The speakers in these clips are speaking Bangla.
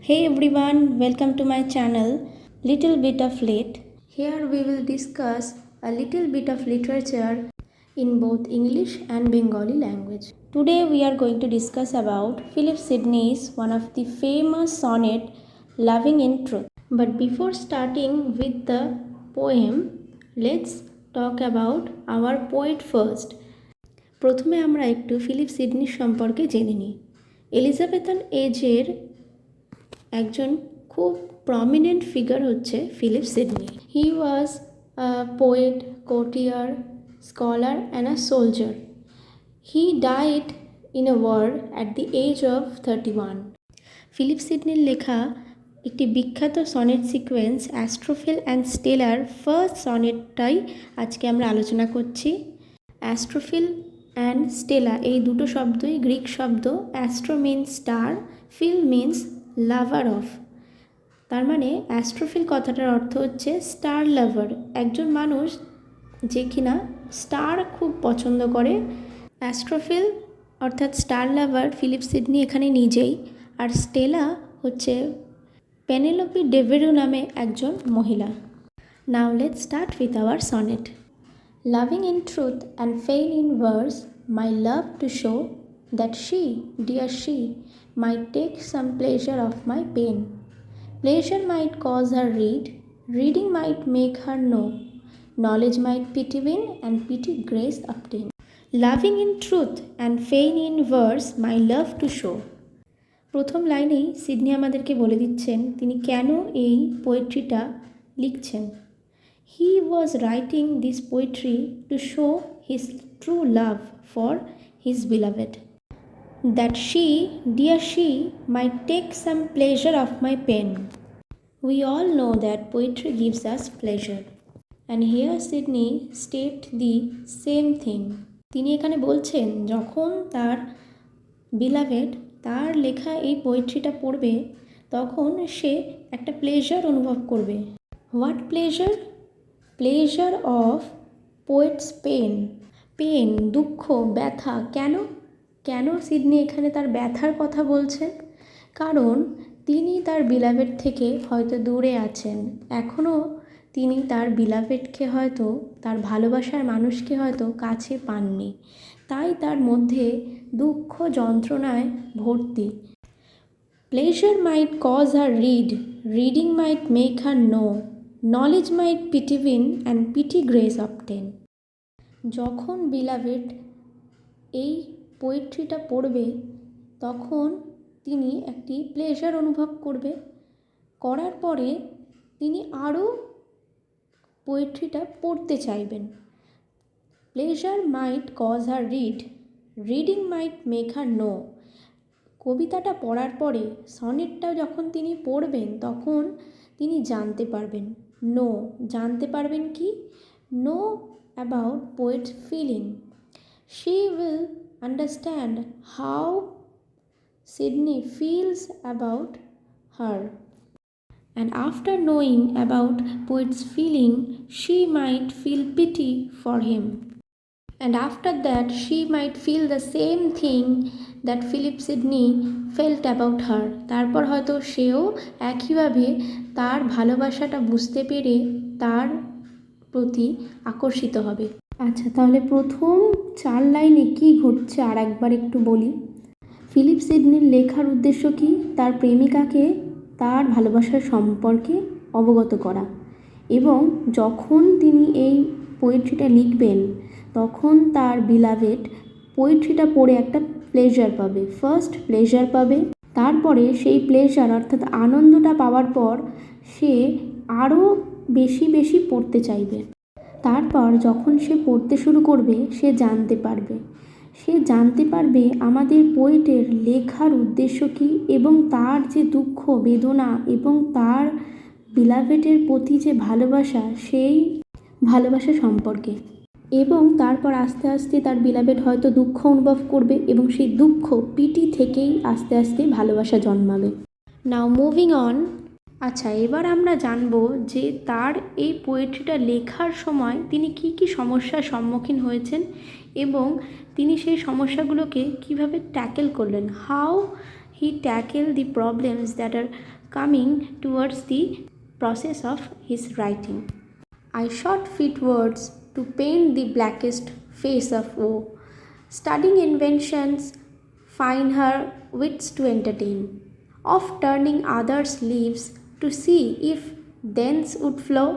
Hey everyone, welcome to my channel Little Bit of Lit. Here we will discuss a little bit of literature in both English and Bengali language. Today we are going to discuss about Philip Sidney's one of the famous sonnet Loving in Truth. But before starting with the poem, let's talk about our poet first. প্রথমে আমরা একটু ফিলিপ সিডনির সম্পর্কে জেনে নিই। এলিজাবেথান এজের একজন খুব প্রমিনেন্ট ফিগার হচ্ছে Philip Sidney. He was a poet, courtier, scholar and a soldier. He died in a war at the age of 31। Philip সিডনির লেখা একটি বিখ্যাত সনেট সিকোয়েন্স অ্যাস্ট্রোফিল অ্যান্ড স্টেলার ফার্স্ট সনেটটাই আজকে আমরা আলোচনা করছি। অ্যাস্ট্রোফিল অ্যান্ড স্টেলা এই দুটো শব্দই গ্রিক শব্দ। Astro means star, phil means lover of. তার মানে অ্যাস্ট্রোফিল কথাটার অর্থ হচ্ছে স্টার লাভার, একজন মানুষ যে কিনা স্টার খুব পছন্দ করে। অ্যাস্ট্রোফিল অর্থাৎ স্টার লাভার ফিলিপ সিডনি এখানে নিজেই, আর স্টেলা হচ্ছে পেনেলোপি ডেভেরু নামে একজন মহিলা। Now let's start with our sonnet. Loving in truth and fail in verse, my love to show that she, dear she, might take some pleasure of my pain. Pleasure might cause her read, reading might make her know, knowledge might pity win, and pity grace obtain. Loving in truth and fail in verse, my love to show. প্রথম লাইনেই সিডনি আমাদেরকে বলে দিচ্ছেন তিনি কেন এই পোয়েট্রিটা লিখছেন। He was writing this poetry to show his true love for his beloved, that she, dear she, might take some pleasure of my pen. We all know that poetry gives us pleasure, and here Sidney stated the same thing. তিনি এখানে বলছেন যখন তার beloved তার লেখা এই পোয়েট্রিটা পড়বে তখন সে একটা প্লেজার অনুভব করবে। What pleasure? Pleasure of poets pain. Pain, দুঃখ, ব্যথা। কেন কেন সিডনি এখানে তার ব্যথার কথা বলছেন? কারণ তিনি তার বিলাভেড থেকে হয়তো দূরে আছেন, এখনও তিনি তার বিলাভেডকে হয়তো, তার ভালোবাসার মানুষকে হয়তো কাছে পাননি, তাই তার মধ্যে দুঃখ যন্ত্রণায় ভর্তি। Pleasure might cause her read, reading might make her know, knowledge might pity win and pity grace obtain. যখন বিলাভেড এই পোয়েট্রিটা পড়বে তখন তিনি একটি প্লেজার অনুভব করবে, করার পরে তিনি আরও পোয়েট্রিটা পড়তে চাইবেন। Pleasure might cause her read, reading might make her no. কবিতাটা পড়ার পরে সনেটটা যখন তিনি পড়বেন তখন তিনি জানতে পারবেন, নো জানতে পারবেন কি? Know about poets feeling. She will understand how Sidney feels about her, and after knowing about poet's feeling she might feel pity for him, and after that she might feel the same thing that Philip Sidney felt about her. তারপর হয়তো সেও একইভাবে তার ভালোবাসাটা বুঝতে পেরে তার প্রতি আকর্ষিত হবে। আচ্ছা, তাহলে প্রথম 4 লাইনে কি ঘটছে আর একবার একটু বলি। ফিলিপ সিডনির লেখার উদ্দেশ্য কি? তার প্রেমিকাকে তার ভালোবাসার সম্পর্কে অবগত করা, এবং যখন তিনি এই পোয়েট্রিটা লিখবেন তখন তার বিলাভেড পোয়েট্রিটা পড়ে একটা প্লেজার পাবে, ফার্স্ট প্লেজার পাবে। তারপরে সেই প্লেজার অর্থাৎ আনন্দটা পাওয়ার পর সে আরও বেশি বেশি পড়তে চাইবে। তারপর যখন সে পড়তে শুরু করবে সে জানতে পারবে আমাদের পোয়েটের লেখার উদ্দেশ্য কী, এবং তার যে দুঃখ বেদনা এবং তার বিলাভেডের প্রতি যে ভালোবাসা সেই ভালোবাসা সম্পর্কে। এবং তারপর আস্তে আস্তে তার বিলাভেড হয়তো দুঃখ অনুভব করবে এবং সেই দুঃখ পিটি থেকেই আস্তে আস্তে ভালোবাসা জন্মাবে। Now moving on. আচ্ছা, এবার আমরা জানব যে তার এই পোয়েট্রিটা লেখার সময় তিনি কি কি সমস্যার সম্মুখীন হয়েছেন এবং তিনি সেই সমস্যাগুলোকে কিভাবে ট্যাকেল করলেন, how he tackled the problems that are coming towards the process of his writing. I sought fit words to paint the blackest face of woe, studying inventions, find her wits to entertain, of turning others' leaves to see if thence would flow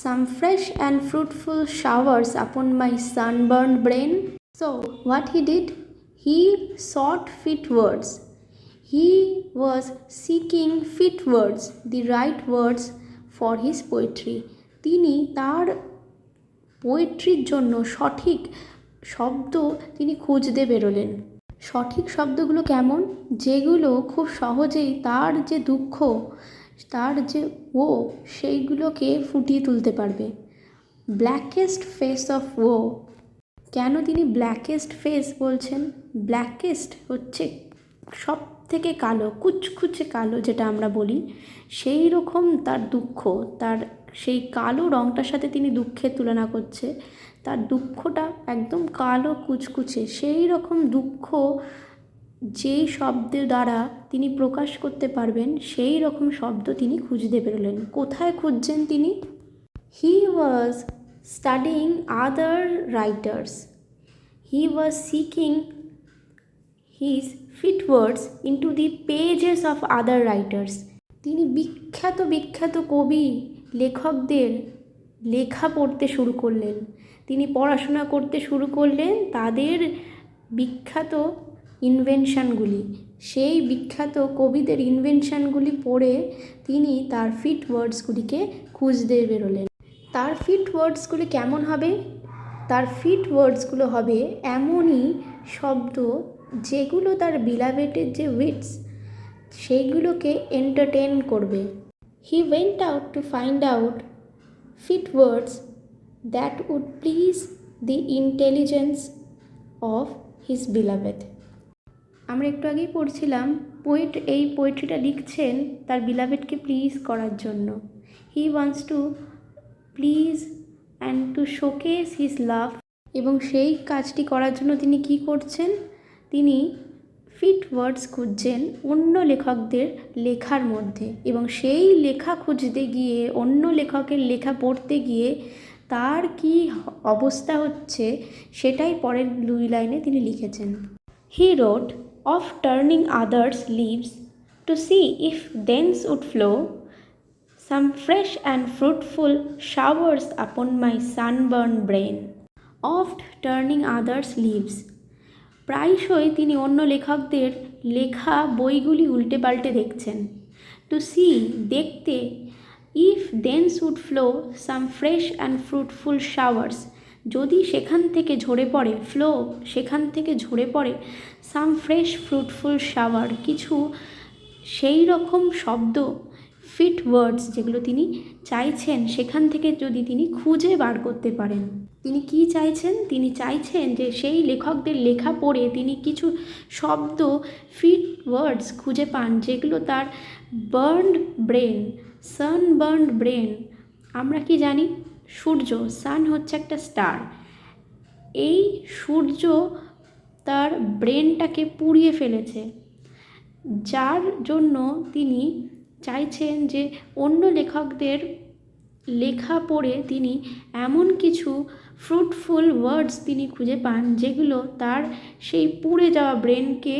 some fresh and fruitful showers upon my sunburned brain. So, what he did? He sought fit words. He was seeking fit words, the right words for his poetry. তিনি তার পোয়েট্রির জন্য সঠিক শব্দ তিনি খুঁজতে বেরোলেন। সঠিক শব্দগুলো কেমন? যেগুলো খুব সহজেই তার যে দুঃখ, তার যে সেইগুলোকে ফুটিয়ে তুলতে পারবে। ব্ল্যাকেস্ট ফেস অফ কেন তিনি ব্ল্যাকেস্ট ফেস বলছেন? ব্ল্যাকেস্ট হচ্ছে সব থেকে কালো, কুচকুচে কালো যেটা আমরা বলি, সেই রকম তার দুঃখ, তার সেই কালো রঙটার সাথে তিনি দুঃখের তুলনা করছে। তার দুঃখটা একদম কালো কুচকুচে, সেই রকম দুঃখ যেই শব্দের দ্বারা তিনি প্রকাশ করতে পারবেন, সেই রকম শব্দ তিনি খুঁজতে বেরোলেন। কোথায় খুঁজছেন তিনি? He was studying other writers, he was seeking his fit words into the pages of other writers. তিনি বিখ্যাত কবি লেখকদের লেখা পড়তে শুরু করলেন, তিনি পড়াশোনা করতে শুরু করলেন তাদের বিখ্যাত ইনভেনশনগুলি। সেই বিখ্যাত কবিদের ইনভেনশনগুলি পড়ে তিনি তার ফিট ওয়ার্ডসগুলিকে খুঁজতে বেরোলেন। তার ফিট ওয়ার্ডসগুলি কেমন হবে? তার ফিট ওয়ার্ডসগুলো হবে এমনই শব্দ যেগুলো তার বিলাভেটের যে উইটস, সেইগুলোকে এন্টারটেন করবে। He went out to find out fit words that would please the intelligence of his beloved. আমরা একটু আগেই পড়ছিলাম, পোয়েট এই পোয়েট্রিটা লিখছেন তার বিলাভেডকে প্লিজ করার জন্য। He wants to please and two showcase his love. এবং সেই কাজটি করার জন্য তিনি কি করছেন? তিনি ফিট ওয়ার্ডস খুঁজছেন অন্য লেখকদের লেখার মধ্যে, এবং সেই লেখা খুঁজতে গিয়ে, অন্য লেখকের লেখা পড়তে গিয়ে তার কি অবস্থা হচ্ছে সেটাই পরের 2 লাইনে তিনি লিখেছেন। হি রোট of turning others' leaves to see if thence would flow some fresh and fruitful showers upon my sunburned brain. Oft turning others' leaves. প্রায়শই তিনি অন্য লেখকদের লেখা বইগুলি উল্টে পাল্টে দেখছেন। টু সি, দেখতে, if thence would flow some fresh and fruitful showers, যদি সেখান থেকে ঝরে পড়ে, ফ্লো সেখান থেকে ঝরে পড়ে, সাম ফ্রেশ ফ্রুটফুল শাওয়ার, কিছু সেই রকম শব্দ, ফিট ওয়ার্ডস যেগুলো তিনি চাইছেন, সেখান থেকে যদি তিনি খুঁজে বার করতে পারেন। তিনি কি চাইছেন? তিনি চাইছেন যে সেই লেখকদের লেখা পড়ে তিনি কিছু শব্দ, ফিট ওয়ার্ডস খুঁজে পান যেগুলো তার বার্নড ব্রেন, সানবার্নড ব্রেন। আমরা কি জানি? সূর্য, সান হচ্ছে একটা স্টার, এই সূর্য তার ব্রেনটাকে পুড়িয়ে ফেলেছে, যার জন্য তিনি চাইছেন যে অন্য লেখকদের লেখা পড়ে তিনি এমন কিছু ফ্রুটফুল ওয়ার্ডস তিনি খুঁজে পান যেগুলো তার সেই পুড়ে যাওয়া ব্রেনকে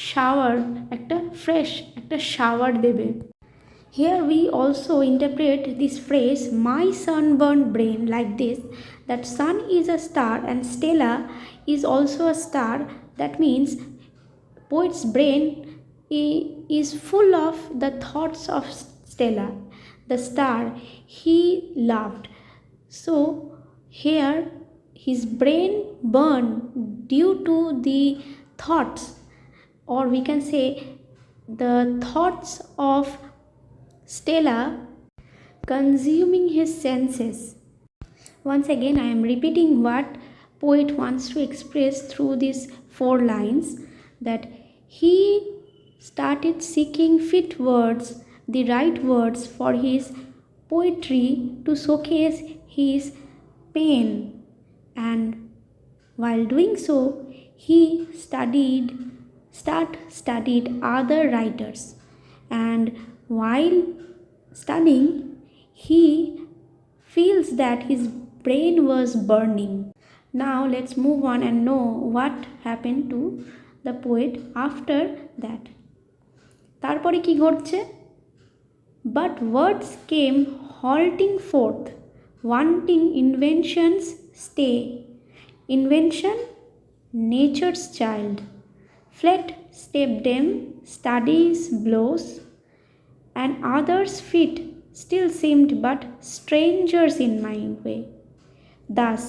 শাওয়ার, একটা ফ্রেশ একটা শাওয়ার দেবে। Here we also interpret this phrase, my sunburned brain, like this, that sun is a star and Stella is also a star. That means poet's brain is full of the thoughts of Stella, the star he loved. So here his brain burned due to the thoughts, or we can say the thoughts of Stella consuming his senses. Once again, I am repeating what poet wants to express through these 4 lines, that he started seeking fit words, the right words for his poetry to showcase his pain, and while doing so, he studied studied other writers, and while studying he feels that his brain was burning. Now let's move on and know what happened to the poet after that. তারপরে কি ঘটছে? But words came halting forth, wanting invention's stay. Invention, nature's child, fled step dim, studies blows, and others' feet still seemed but strangers in my way. Thus,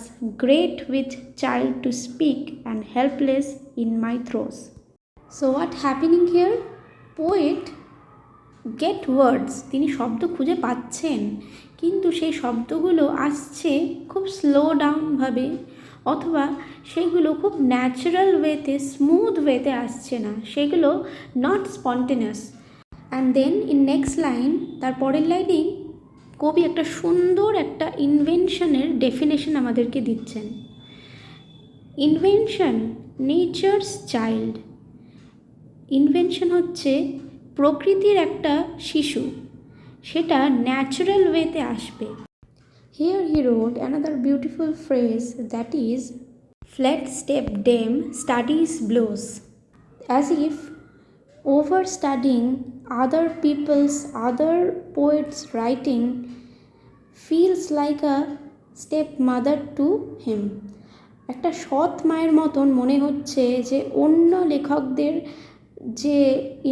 great with child to speak and helpless in my throes. So what happening here? Poet get words, তিনি শব্দ খুঁজে পাচ্ছেন, কিন্তু সেই শব্দগুলো আসছে খুব স্লো ডাউনভাবে, অথবা সেগুলো খুব ন্যাচারাল ওয়েতে, স্মুথ ওয়েতে আসছে না, সেগুলো not spontaneous. And then in next line, তার পরের লাইনেই কবি একটা সুন্দর একটা ইনভেনশনের ডেফিনেশন আমাদেরকে দিচ্ছেন। Invention, nature's child. ইনভেনশন হচ্ছে প্রকৃতির একটা শিশু, সেটা ন্যাচারাল ওয়েতে আসবে। Here he wrote another beautiful phrase, that is fled step dame study's blows, as if over studying other people's, other poets' writing feels like a stepmother to him. একটা সৎ মায়ের মতন মনে হচ্ছে যে অন্য লেখকদের যে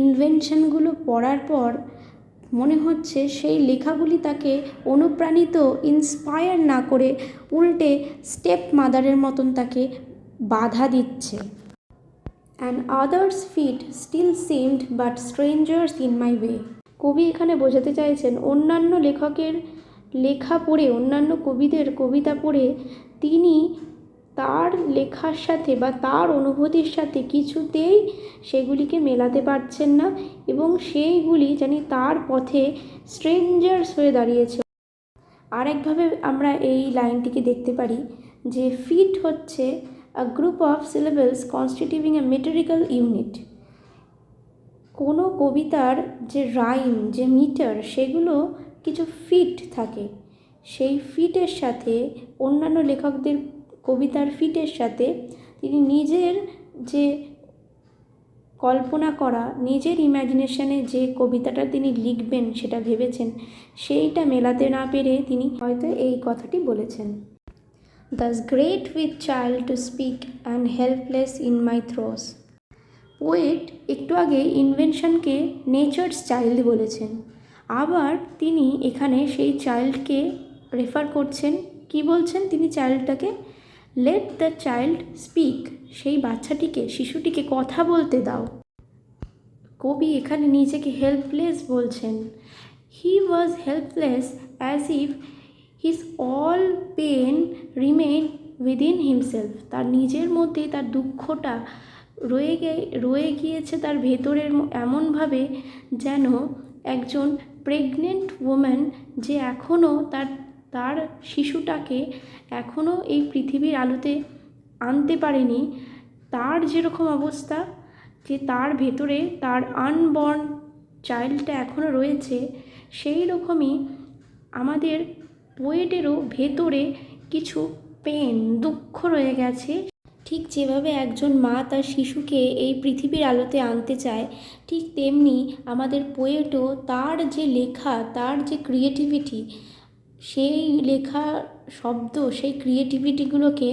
ইনভেনশনগুলো পড়ার পর মনে হচ্ছে সেই লেখাগুলি তাকে অনুপ্রাণিত, ইন্সপায়ার না করে উল্টে স্টেপ মাদারের মতন তাকে বাধা দিচ্ছে। And others' feet still seemed but strangers in my way. কবি এখানে বোঝাতে চাইছেন অন্যান্য লেখকের লেখা পড়ে, অন্যান্য কবিদের কবিতা পড়ে তিনি তার লেখার সাথে বা তার অনুভূতির সাথে কিছুতেই সেগুলিকে মেলাতে পারছেন না, এবং সেইগুলি জানি তার পথে স্ট্রেঞ্জার্স হয়ে দাঁড়িয়েছে। আরেকভাবে আমরা এই লাইনটিকে দেখতে পারি যে ফিট হচ্ছে a group of syllables constituting a metrical unit. কোনো কবিতার যে রাইম, যে মিটার, সেগুলো কিছু ফিট থাকে, সেই ফিটের সাথে অন্যান্য লেখকদের কবিতার ফিটের সাথে তিনি নিজের যে কল্পনা করা, নিজের ইম্যাজিনেশনে যে কবিতাটা তিনি লিখবেন সেটা ভেবেছেন, সেইটা মেলাতে না পেরে তিনি হয়তো এই কথাটি বলেছেন। Thus great with child to speak and helpless in my throes. Poet একটু আগে ইনভেনশনকে নেচারস চাইল্ড বলেছেন, আবার তিনি এখানে সেই চাইল্ডকে রেফার করছেন। কি বলছেন তিনি চাইল্ডটাকে? লেট দ্য চাইল্ড স্পিক, সেই বাচ্চাটিকে, শিশুটিকে কথা বলতে দাও। কবি এখানে নিজেকে হেল্পলেস বলছেন। He was helpless as if his all pain remain within himself. তার নিজের মধ্যে তার দুঃখটা রয়ে গিয়েছে তার ভেতরের, এমনভাবে যেন একজন প্রেগনেন্ট ওম্যান যে এখনও তার শিশুটাকে এখনও এই পৃথিবীর আলোতে আনতে পারেনি, তার যেরকম অবস্থা, যে তার ভেতরে তার আনবর্ন চাইল্ডটা এখনও রয়েছে, সেই রকমই আমাদের পোয়েটেরও ভেতরে কিছু পেন, দুঃখ রয়ে গেছে। ঠিক যেভাবে একজন মা তার শিশুকে এই পৃথিবীর আলোতে আনতে চায়, ঠিক তেমনি আমাদের পোয়েটও তার যে লেখা, তার যে ক্রিয়েটিভিটি, সেই লেখা শব্দ, সেই ক্রিয়েটিভিটিগুলোকে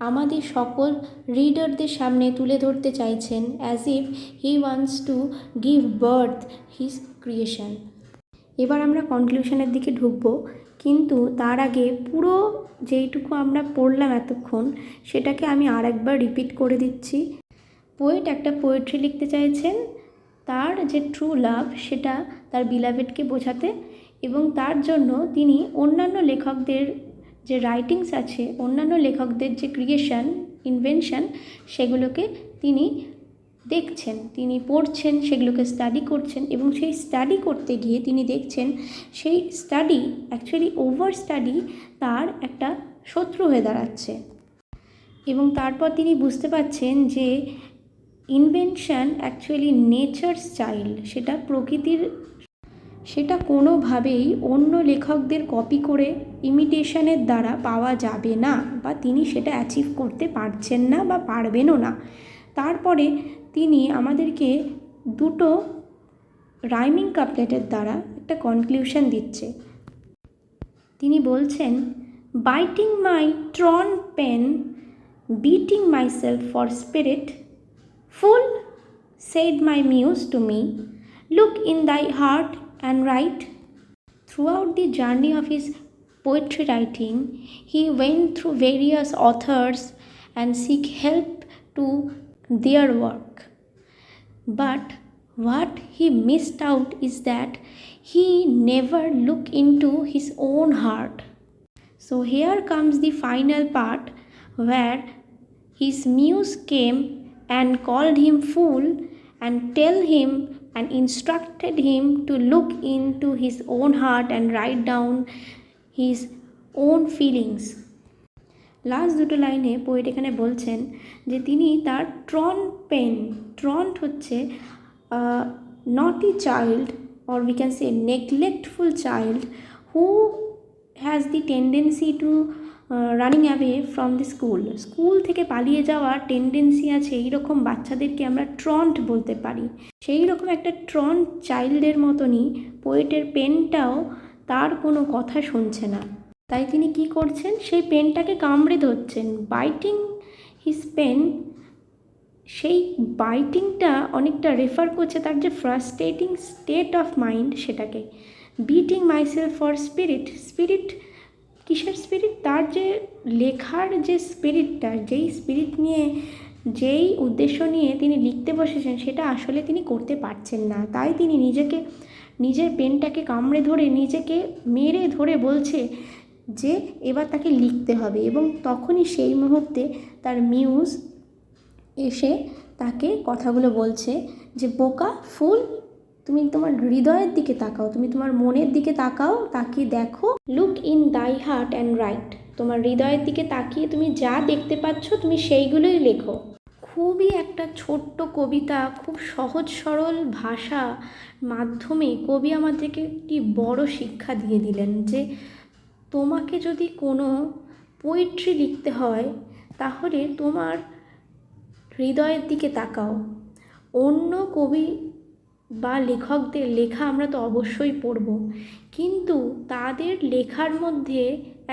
আমাদের সকল রিডারদের সামনে তুলে ধরতে চাইছেন, as if he wants to give birth his creation. এবার আমরা কনক্লুশনের দিকে ঢুকবো, কিন্তু তার আগে পুরো যেইটুকু আমরা পড়লাম এতক্ষণ, সেটাকে আমি আর একবার রিপিট করে দিচ্ছি। পোয়েট একটা পোয়েট্রি লিখতে চাইছেন, তার যে ট্রু লাভ সেটা তার বিলাভেডকে বোঝাতে, এবং তার জন্য তিনি অন্যান্য লেখকদের যে রাইটিংস আছে, অন্যান্য লেখকদের যে ক্রিয়েশন, ইনভেনশন, সেগুলোকে তিনি দেখছেন, তিনি পড়ছেন, সেগুলোকে স্টাডি করছেন, এবং সেই স্টাডি করতে গিয়ে তিনি দেখছেন সেই স্টাডি অ্যাকচুয়ালি ওভার স্টাডি তার একটা শত্রু হয়ে দাঁড়াচ্ছে। এবং তারপর তিনি বুঝতে পারছেন যে ইনভেনশন অ্যাকচুয়ালি নেচারস চাইল্ড, সেটা কোনোভাবেই অন্য লেখকদের কপি করে ইমিটেশনের দ্বারা পাওয়া যাবে না, বা তিনি সেটা অ্যাচিভ করতে পারছেন না বা পারবেনও না। তারপরে তিনি আমাদেরকে দুটো রাইমিং কাপলেটের দ্বারা একটা কনক্লিউশন দিচ্ছে। তিনি বলছেন, biting my truant pen, beating myself for spirit, fool said my muse to me, look in thy heart and write. Throughout the journey of his poetry writing, he went through various authors and seek help to their work. But what he missed out is that he never looked into his own heart. So here comes the final part where his muse came and called him fool and tell him and instructed him to look into his own heart and write down his own feelings. Last দুটো লাইনে পোয়েট এখানে বলছেন যে তিনি তার ট্রন্ট হচ্ছে নটি child, or we can say neglectful child, who has the tendency to running away from the school থেকে পালিয়ে যাওয়ার টেন্ডেন্সি আছে। এইরকম বাচ্চাদেরকে আমরা ট্রন্ট বলতে পারি। সেই রকম একটা ট্রন্ট চাইল্ডের মতনই পোয়েটের পেনটাও তার কোনো কথা শুনছে না। তাই তিনি কি করছেন, সেই পেনটাকে কামড়ে ধরছেন, বাইটিং হিজ পেন। সেই বাইটিংটা অনেকটা রেফার করছে তার যে ফ্রাস্ট্রেটিং স্টেট অফ মাইন্ড সেটাকে। বিটিং মাইসেলফ ফর স্পিরিট কিসের স্পিরিট? তার যে লেখার যে স্পিরিটটা, যেই স্পিরিট নিয়ে, যেই উদ্দেশ্য নিয়ে তিনি লিখতে বসেছেন, সেটা আসলে তিনি করতে পারছেন না। তাই তিনি নিজের পেনটাকে কামড়ে ধরে, নিজেকে মেরে ধরে বলছে যে এবার তাকে লিখতে হবে। এবং তখনই সেই মুহূর্তে তার মিউজ এসে তাকে কথাগুলো বলছে যে বোকা, ফুল, তুমি তোমার হৃদয়ের দিকে তাকাও, তুমি তোমার মনের দিকে তাকাও, তাকিয়ে দেখো, লুক ইন দাই হার্ট অ্যান্ড রাইট। তোমার হৃদয়ের দিকে তাকিয়ে তুমি যা দেখতে পাচ্ছ তুমি সেইগুলোই লেখো। খুবই একটা ছোট্ট কবিতা, খুব সহজ সরল ভাষা মাধ্যমে কবি আমাদেরকে একটি বড় শিক্ষা দিয়ে দিলেন যে তোমাকে যদি কোনো পোয়েট্রি লিখতে হয় তাহলে তোমার হৃদয়ের দিকে তাকাও। অন্য কবি বা লেখকদের লেখা আমরা তো অবশ্যই পড়ব, কিন্তু তাদের লেখার মধ্যে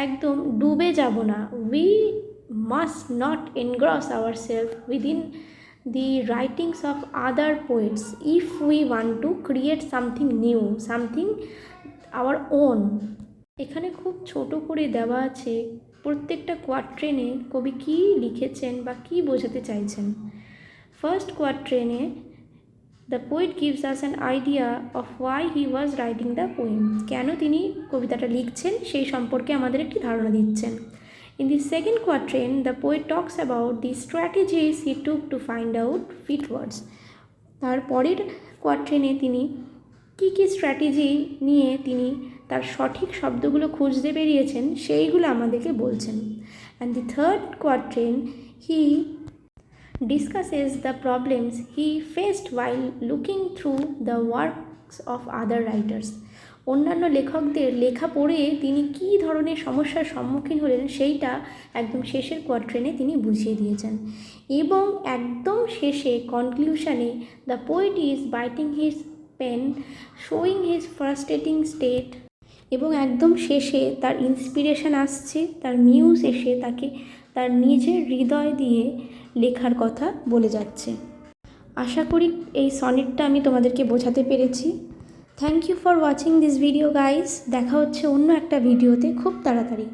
একদম ডুবে যাব না। We must not engross ourselves within the writings of other poets if we want to create something new, something our own. এখানে খুব ছোট করে দেওয়া আছে প্রত্যেকটা কোয়াট্রেনে কবি কী লিখেছেন বা কী বোঝাতে চাইছেন। ফার্স্ট কোয়াট্রেনে the poet gives us an idea of why he was writing the poem, কেন তিনি কবিতাটা লিখছেন সেই সম্পর্কে আমাদের একটি ধারণা দিচ্ছেন। In the second quatrain, the poet talks about the strategies he took to find out fit words. তারপরের কোয়াট্রেনে তিনি কী স্ট্র্যাটেজি নিয়ে তিনি তার সঠিক শব্দগুলো খুঁজতে বেরিয়েছেন সেইগুলো আমাদেরকে বলছেন। And the third quatrain, he discusses the problems he faced while looking through the works of other writers. অন্যান্য লেখকদের লেখা পড়ে তিনি কী ধরনের সমস্যার সম্মুখীন হলেন সেইটা একদম শেষের কোয়াট্রেনে তিনি বুঝিয়ে দিয়েছেন। এবং একদম শেষে কনক্লিউশনে the poet is biting his pen, showing his frustrating state. এবং একদম শেষে তার ইন্সপিরেশন আসছে, তার মিউজ এসে তাকে তার নিজের হৃদয় দিয়ে লেখার কথা বলে যাচ্ছে। আশা করি এই সনেটটা আমি তোমাদেরকে বোঝাতে পেরেছি। Thank you for watching this video guys. দেখা হচ্ছে অন্য একটা ভিডিওতে খুব তাড়াতাড়ি।